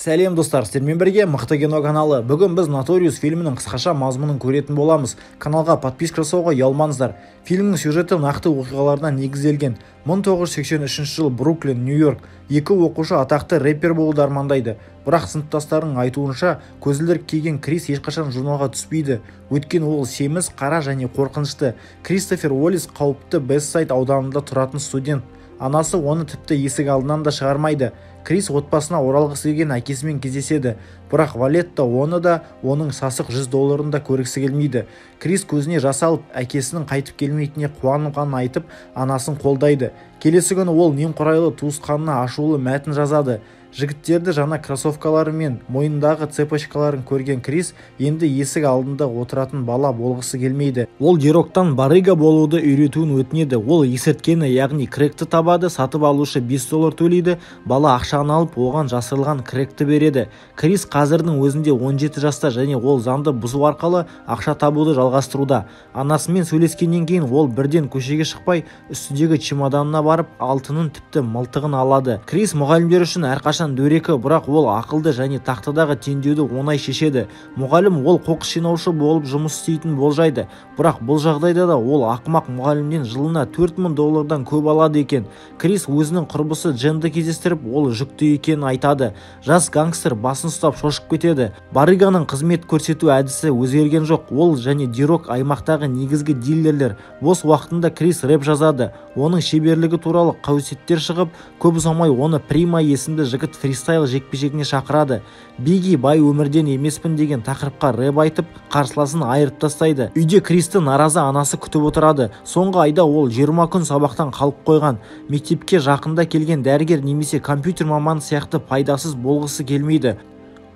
Сәлем достар, сіздермен бірге Мықты кино каналы. Бүгін біз Notorious фильмінің қысқаша мазмұнын көретін боламыз. Каналға подписка жасауға ұялмаңыздар. Фильмнің сюжеті нақты оқиғаларына негізделген. 1983 жыл Бруклин, Нью-Йорк. Екі оқушы атақты рэпер болуды армандайды. Бірақ сыныптастарының айтуынша, көзілдірік киген Крис ешқашан журналға түспейді. Өйткені ол семіз, қара және қорқынышты. Кристофер Уоллес қауіпті Бессайд ауданында тұратын студент. Анасы оны тіпті есік алдынан да шығармайды. Крис отбасына оралғысы келген әкесімен кездеседі, бірақ Валетта оны да оның сасық $100 да көргісі келмейді. Крис көзіне жас алып, әкесінің қайтып келмейтініне қуанғанын айтып, анасын қолдайды. Келесі күні ол немқұрайлы туысқанына ашулы мәтін жазады. Жігіттерді жаңа кроссовкалары мен мойнындағы цепочкаларын көрген Крис енді есік алдында отыратын бала болғысы келмейді. Ол Дироктан барыга болуды үйретуін өтінеді. Ол есірткені, яғни кректі табады, сатып алушы $5 төлейді. Бала ақшаны алып, оған жасырылған кректі береді. Крис қазірдің өзінде 17 жаста және ол заңды бұзу арқылы ақша табуды жалғастыруда. Анасымен сөйлескеннен кейін ол бірден көшеге шықпай, үстіндегі чемоданына барып, алтынын тіпті мылтығын алады. Крис мұғалімдер үшін әрқашан дөрекі, бірақ ол ақылды және тақтадағы теңдеуді оңай шешеді. Мұғалім ол қоқыс жинаушы болып жұмыс істейтін болжайды, бірақ бұл жағдайда да ол ақымақ мұғалімнен жылына $4000 көп алады екен. Крис өзінің құрбысы Дженді кездестіріп, ол жүкті екенін айтады. Жас гангстер басын ұстап шошып кетеді. Барыганың қызмет көрсету әдісі өзгерген жоқ. Ол және Дирок аймақтағы негізгі дилерлер. Бос уақытында Крис рэп жазады. Оның шеберлігі туралы қауесеттер шығып, көп ұзамай оны Прима есімді жігіт фристайл жекпе-жегіне шақырады. Биги бай өмірден емеспін деген тақырыпқа рэп айтып, қарсыласын айырып тастайды. Үйде Кристі наразы анасы күтіп отырады. Соңғы айда ол 20 күн сабақтан қалып қойған. Мектепке жақында келген дәрігер немесе компьютер маманы сияқты пайдасыз болғысы келмейді.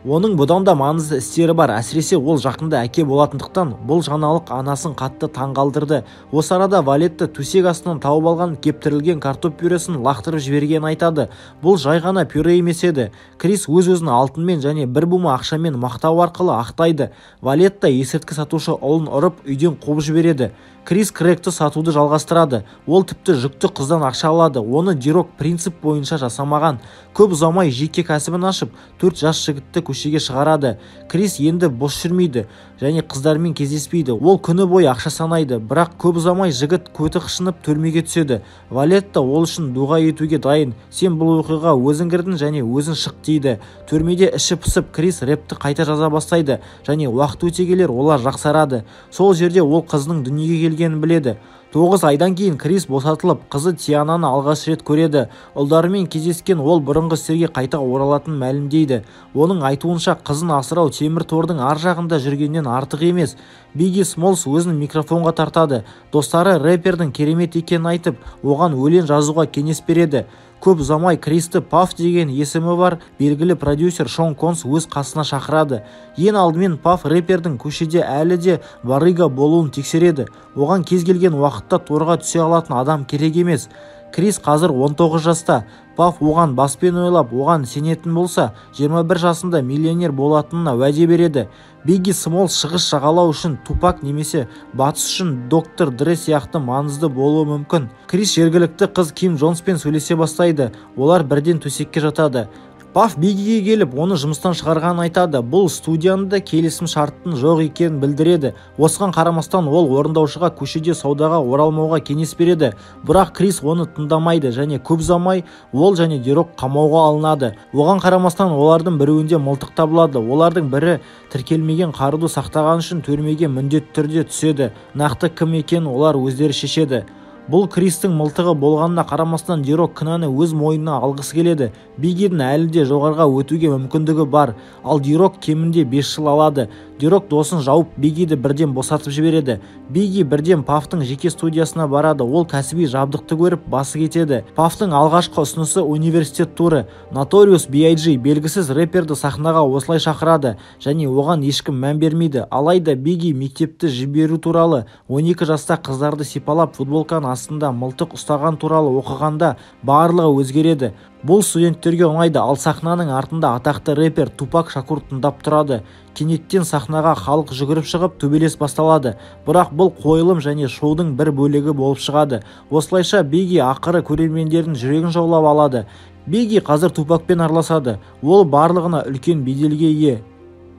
Оның бұдан да маңызды істері бар, әсіресе ол жақында әке болатындықтан бұл жаңалық анасын қатты таңғалдырды. Осы арада Валетта төсек астынан тауып алған кептірілген картоп пюресін лақтырып жібергенін айтады. Бұл жай ғана пюре емес еді. Крис өз-өзін алтынмен және бір бума ақшамен мақтау арқылы ақтайды. Валетта есірткі сатушы ұлын ұрып, үйден қуып жібереді. Крис кректі сатуды жалғастырады. Ол тіпті жүкті қыздан ақша алады. Оны Дирок принцип бойынша жасамаған. Көп ұзамай жеке кәсібін ашып, 4 жас жігітті көшеге шығарады. Крис енді бос жүрмейді және қыздармен кездеспейді. Ол күні бойы ақша санайды, бірақ көп ұзамай жігіт көті қышынып түрмеге түседі. Валетта ол үшін дұға етуге дайын. Сен бұл оқиға өзің кірдің және өзің шық дейді. Түрмеде іші пысып, Крис рэпті қайта жаза бастайды және уақыт өте келе олар жақсарады. Сол жерде ол қызының дүниеге келгенін біледі. 9 айдан кейін Крис босатылып, қызы Тиананы алғаш рет көреді. Ұлдарымен кездескен ол бұрынғы істерге қайта оралатынын мәлімдейді. Оның айтуынша қызын асырау темір тордың ар жағында жүргеннен артық емес. Биги Смолс өзін микрофонға тартады. Достары рэпердің керемет екенін айтып, оған өлең жазуға кеңес береді. Көп ұзамай Кристі Паф деген есімі бар белгілі продюсер Шон Конс өз қасына шақырады. Ең алдымен Паф рэпердің көшеде әлі де барыга болуын тексереді. Оған кез келген уақытта торға түсе алатын адам керек емес. Крис қазір 19 жаста. Паф оған баспен ойлап, оған сенетін болса, 21 жасында миллионер болатынына уәде береді. Биги Смолс шығыс жағалау үшін Тупак немесе батыс үшін доктор Дре сияқты маңызды болуы мүмкін. Крис жергілікті қыз Ким Джонспен сөйлесе бастайды. Олар бірден төсекке жатады. Паф Бигиге келіп, оны жұмыстан шығарғанын айтады. Бұл студияда келісім шарттың жоқ екенін білдіреді. Осыған қарамастан ол орындаушыға көшеде саудаға оралмауға кеңес береді. Бірақ Крис оны тыңдамайды және көп ұзамай ол және Дирок қамауға алынады. Оған қарамастан олардың біреуінде мылтық табылады. Олардың бірі тіркелмеген қаруды сақтаған үшін түрмеге міндетті түрде түседі. Нақты кім екенін олар өздері шешеді. Бұл Кристің мылтығы болғанына қарамастан Дирок кінәні өз мойнына алғысы келеді. Бигидің әлі де жоғарға өтуге мүмкіндігі бар, ал Дирок кемінде 5 жыл алады. Дирок досын жауып Бигиді бірден босатып жібереді. Биги бірден Пафтың жеке студиясына барады. Ол кәсіби жабдықты көріп басы кетеді. Пафтың алғашқы ұсынысы университет туры. Notorious B.I.G. белгісіз рэперді сахнаға осылай шақырады және оған ешкім мән бермейді. Алайда Биги мектепті жіберу туралы 12 жаста қыздарды сипалап футболканы астында мылтық ұстаған туралы оқығанда барлығы өзгереді. Бұл студенттерге ұнайды, ал сахнаның артында атақты рэпер Тупак Шакур тыңдап тұрады. Кенеттен сахнаға халық жүгіріп шығып төбелес басталады. Бірақ бұл қойылым және шоудың бір бөлігі болып шығады. Осылайша Биги ақыры көрермендердің жүрегін жаулап алады. Бигги қазір Тупакпен араласады, ол барлығына үлкен беделге ие.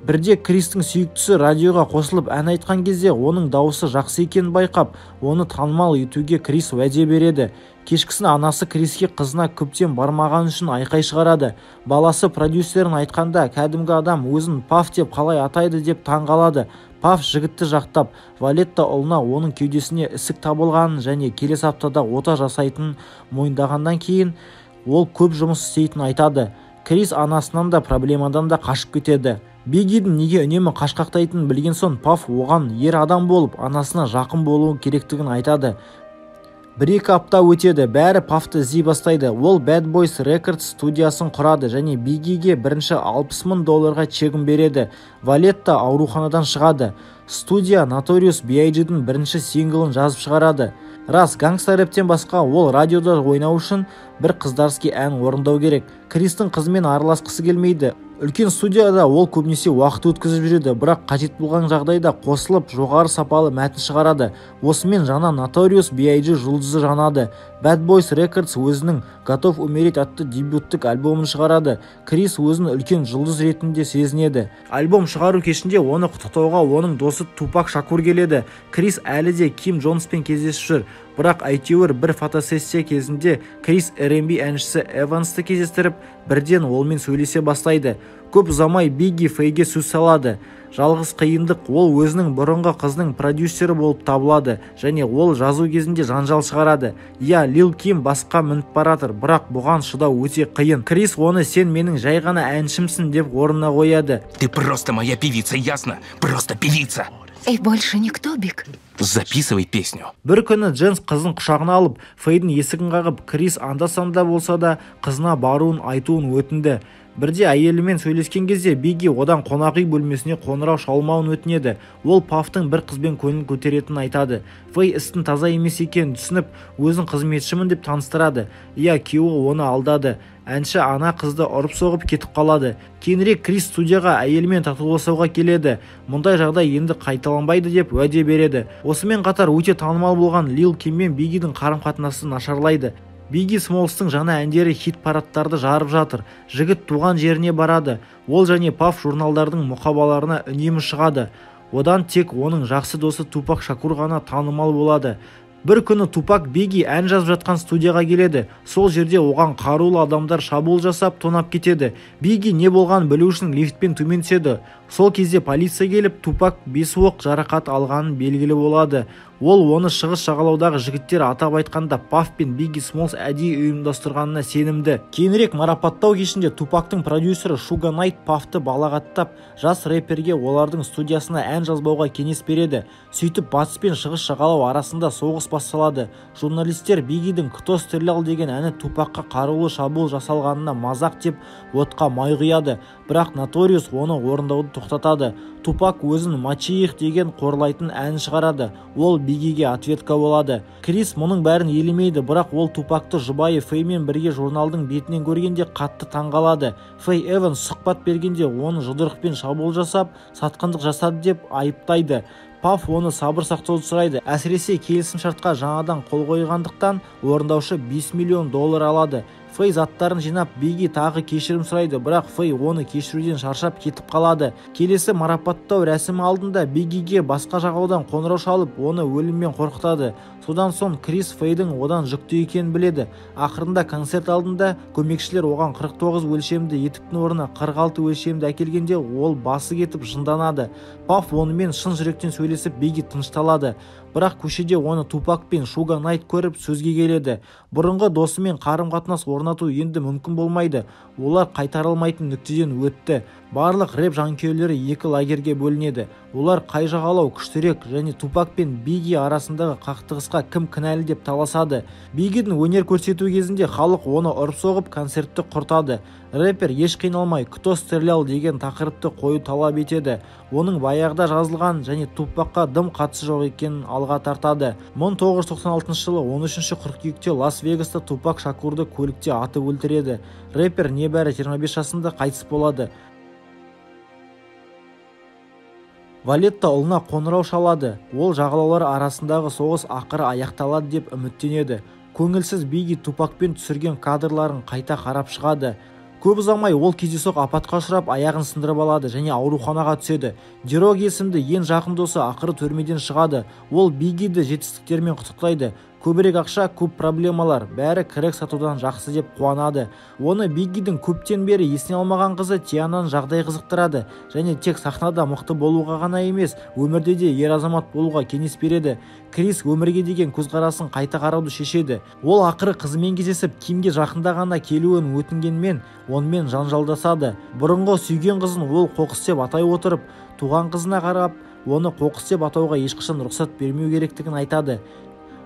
Бірде Кристің сүйіктісі радиоға қосылып ән айтқан кезде оның дауысы жақсы екенін байқап, оны танымал етуге Крис уәде береді. Кешкісін анасы Криске қызына көптен бармаған үшін айқай шығарады. Баласы продюсерін айтқанда кәдімгі адам өзін Паф деп қалай атайды деп таңғалады. Паф жігітті жақтап, Валетта ұлына оның кеудесіне ісік табылғанын және келесі аптада ота жасайтынын мойындағаннан кейін ол көп жұмыс істейтінін айтады. Крис анасынан да проблемадан да қашып кетеді. Биггидің неге үнемі қашқақтайтынын білген соң Паф оған ер адам болып, анасына жақын болуы керектігін айтады. 1-2 апта өтеді, бәрі Пафты іздей бастайды. Ол Bad Boys Records студиясын құрады және Биггиге бірінші $60,000 чегін береді. Валетта ауруханадан шығады. Студия Notorious B.I.G.'дің бірінші синглын жазып шығарады. Рас, гангста рэптен басқа ол радиода ойнау үшін бір қыздарский ән орындау керек. Кристің қызымен араласқысы келмейді. Үлкен студияда ол көбінесе уақыт өткізіп жүреді, бірақ қажет болған жағдайда қосылып жоғары сапалы мәтін шығарады. Осымен жаңа Notorious B.I.G. жұлдызы жанады. Bad Boys Records өзінің «Готов умереть» атты дебюттік альбомын шығарады. Крис өзін үлкен жұлдыз ретінде сезінеді. Альбом шығару кешінде оны құттықтауға оның досы Тупак Шакур келеді. Крис әлі де Ким Джонспен кездесіп жүр. Бірақ әйтеуір бір фотосессия кезінде Крис R&B әншісі Эвансты кездестіріп, бірден олмен сөйлесе бастайды. Көп ұзамай Бигги Фейге сөз салады. Жалғыз қиындық ол өзінің бұрынғы қызының продюсері болып табылады және ол жазу кезінде жанжал шығарады. Лил Ким басқа мініп баратыр, бірақ бұған шыдау өте қиын. Крис оны сен менің жай ғана әншімсің деп орнына қояды. Ты просто моя певица, ясно? Просто певица. И больше никто, Биг? Записывай песню. Бір күні Дженс қызын құшағына алып, Фейдің есігін қағып, Крис анда-санда болса да қызына баруын айтуын өтінді. Бірде әйелімен сөйлескен кезде Бигги одан қонақ үй бөлмесіне қоңырау шалмауын өтінеді. Ол Пафтың бір қызбен көңіл көтеретінін айтады. Фей істің таза емес екенін түсініп, өзін қызметшімін деп таныстырады. Күйеуі оны алдады. Әнші ана қызды ұрып-соғып кетіп қалады. Кейінірек Крис студияға әйелімен татуласуға келеді. Мұндай жағдай енді қайталанбайды деп уәде береді. Осымен қатар өте танымал болған Лил Ким мен Биггидің қарым-қатынасы нашарлайды. Бигги Смолстың жаңа әндері хит парадтарды жарып жатыр. Жігіт туған жеріне барады. Ол және Паф журналдардың мұқабаларына үнемі шығады. Одан тек оның жақсы досы Тупак Шакур ғана танымал болады. Бір күні Тупак Бигги ән жазып жатқан студияға келеді. Сол жерде оған қарулы адамдар шабуыл жасап тонап кетеді. Бигги не болғанын білу үшін лифтпен төмен түседі. Сол кезде полиция келіп, Тупак 5 оқ жарақат алғанын белгілі болады. Ол оны шығыс жағалаудағы жігіттер атап айтқанда Паф пен Бигги Смолс әдейі ұйымдастырғанына сенімді. Кейінірек марапаттау кешінде Тупактың продюсері Шуга Найт Пафты балағаттап, жас рэперге олардың студиясына ән жазбауға кеңес береді. Сөйтіп батыс пен шығыс жағалау арасында соғыс басталады. Журналистер Биггидің «Кто стрелял» деген әні Тупакқа қарулы шабуыл жасалғанына мазақ деп отқа май құяды. Бірақ Notorious оны орындауды тоқтатады. Тупак өзін «Мачиих» деген қорлайтын ән шығарады. Ол Биггиге ответка болады. Крис мұның бәрін елемейді, бірақ ол Тупакты жұбайы Феймен бірге журналдың бетінен көргенде қатты таңғалады. Фей Эванс сұхбат бергенде оны жұдырықпен шабуыл жасап, сатқындық жасады деп айыптайды. Паф оны сабыр сақтауды сұрайды. Әсіресе келісімшартқа жаңадан қол қойғандықтан орындаушы $5 миллион алады. Фей заттарын жинап, Бигги тағы кешірім сұрайды, бірақ Фей оны кешіруден шаршап кетіп қалады. Келесі марапаттау рәсімі алдында Биггиге басқа жағалаудан қоңырау шалып, оны өліммен қорқытады. Содан соң Крис Фейдің одан жүкті екенін біледі. Ақырында концерт алдында көмекшілер оған 49 өлшемді етіктің орнына 46 өлшемді әкелгенде ол басы кетіп жынданады. Паф онымен шын жүректен сөйлесіп, Бигги тынышталады. Бірақ көшеде оны Тупак пен Шуга Найт көріп сөзге келеді. Бұрынғы досымен қарым-қатынас орнату енді мүмкін болмайды. Олар қайтарылмайтын нүктеден өтті. Барлық рэп жанкүйерлері екі лагерге бөлінеді. Олар қай жағалау күштірек және Тупак пен Бигги арасындағы қақтығысқа кім кінәлі деп таласады. Биггидің өнер көрсету кезінде халық оны ұрып-соғып концертті құртады. Рэпер еш қиналмай «Кто стрелял» деген тақырыпты қою талап етеді. Оның баяғыда жазылған және Тупакқа дым қатысы жоқ екенін алға тартады. 1996 жылы 13 қыркүйекте Лас-Вегаста Тупак Шакурды көлікте атып өлтіреді. Рэпер небәрі 25 жасында қайтыс болады. Валетта ұлына қоңырау шалады. Ол жағалаулар арасындағы соғыс ақыры аяқталады деп үміттенеді. көңілсіз Биги Тупакпен түсірген кадрларын қайта қарап шығады. Көп ұзамай ол кездейсоқ апатқа ұшырап аяғын сындырып алады және ауруханаға түседі. Дерог есімді ең жақын досы ақыры түрмеден шығады. Ол Бигиді жетістіктермен құттықтайды. Көбірек ақша, көп проблемалар, бәрі кірек сатудан жақсы деп қуанады. Оны Бигидің көптен бері есіне алмаған қызы Тиананың жағдай қызықтырады және тек сахнада мықты болуға ғана емес, өмірде де ер азамат болуға кеңес береді. Крис өмірге деген көзқарасын қайта қарауды шешеді. Ол ақыры қызымен кездесіп, Кимге жақында ғана келуін өтінгенмен, онымен жанжалдасады. Бұрынғы сүйген қызын ол қоқыс деп атай отырып, туған қызына қарап, оны қоқыс деп атауға ешқашан рұқсат бермеу керектігін айтады.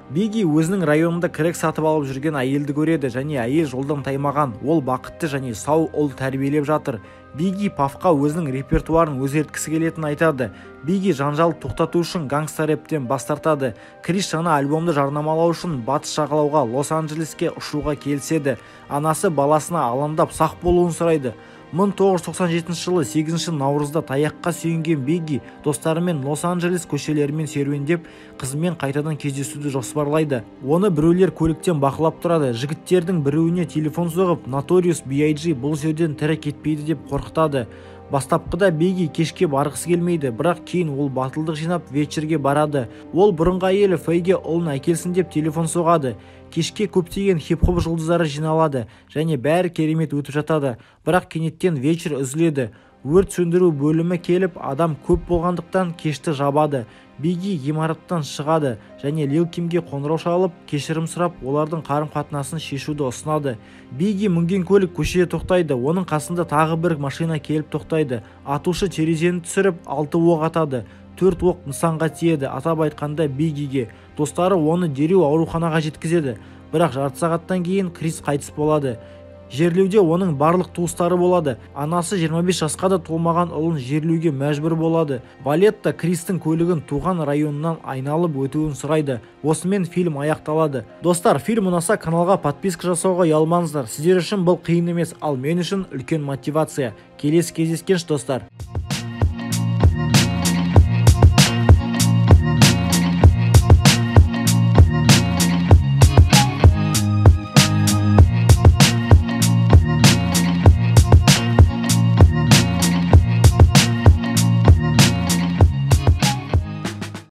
Биги өзінің районында кірек сатып алып жүрген әйелді көреді және әйел жолдан таймаған. Ол бақытты және сау ұл тәрбиелеп жатыр. Биги Пафқа өзінің репертуарын өзгерткісі келетінін айтады. Биги жанжалды тоқтату үшін гангста рэптен бас тартады. Крис жаңа альбомды жарнамалау үшін батыс жағалауға Лос-Анджелеске ұшуға келіседі. Анасы баласына алаңдап сақ болуын сұрайды. 1997 жылы 8 наурызда таяққа сүйенген Биги достарымен Лос-Анджелес көшелерімен серуендеп, қызымен қайтадан кездесуді жоспарлайды. Оны біреулер көліктен бақылап тұрады. Жігіттердің біреуіне телефон соғып, Notorious B.I.G. бұл жерден тірі кетпейді деп қорқытады. Бастапқыда Биги кешке барғысы келмейді, бірақ кейін ол батылдық жинап вечерге барады. Ол бұрынғы әйелі Фейге ұлын әкелсін деп телефон соғады. Кешке көптеген хип-хоп жұлдыздары жиналады және бәрі керемет өтіп жатады. Бірақ кенеттен вечер үзіледі. Өрт сөндіру бөлімі келіп, адам көп болғандықтан кешті жабады. Биги ғимараттан шығады және Лил Кимге қоңырау шалып, кешірім сұрап, олардың қарым-қатынасын шешуді ұсынады. Биги мінген көлік көшеде тоқтайды. Оның қасында тағы бір машина келіп тоқтайды. Атушы терезені түсіріп, 6 оқ атады. 4 оқ нысанға тиеді. Атап айтқанда Бигиге. Достары оны дереу ауруханаға жеткізеді. Бірақ жарты сағаттан кейін Крис қайтыс болады. Жерлеуде оның барлық туыстары болады. Анасы 25 жасқа да толмаған ұлын жерлеуге мәжбүр болады. Валетта Кристің көлігін туған районынан айналып өтуін сұрайды. Осымен фильм аяқталады. Достар, фильм ұнаса каналға подписка жасауға ұялмаңыздар. Сіздер үшін бұл қиын емес, ал мен үшін үлкен мотивация. Келесі кездескенше достар.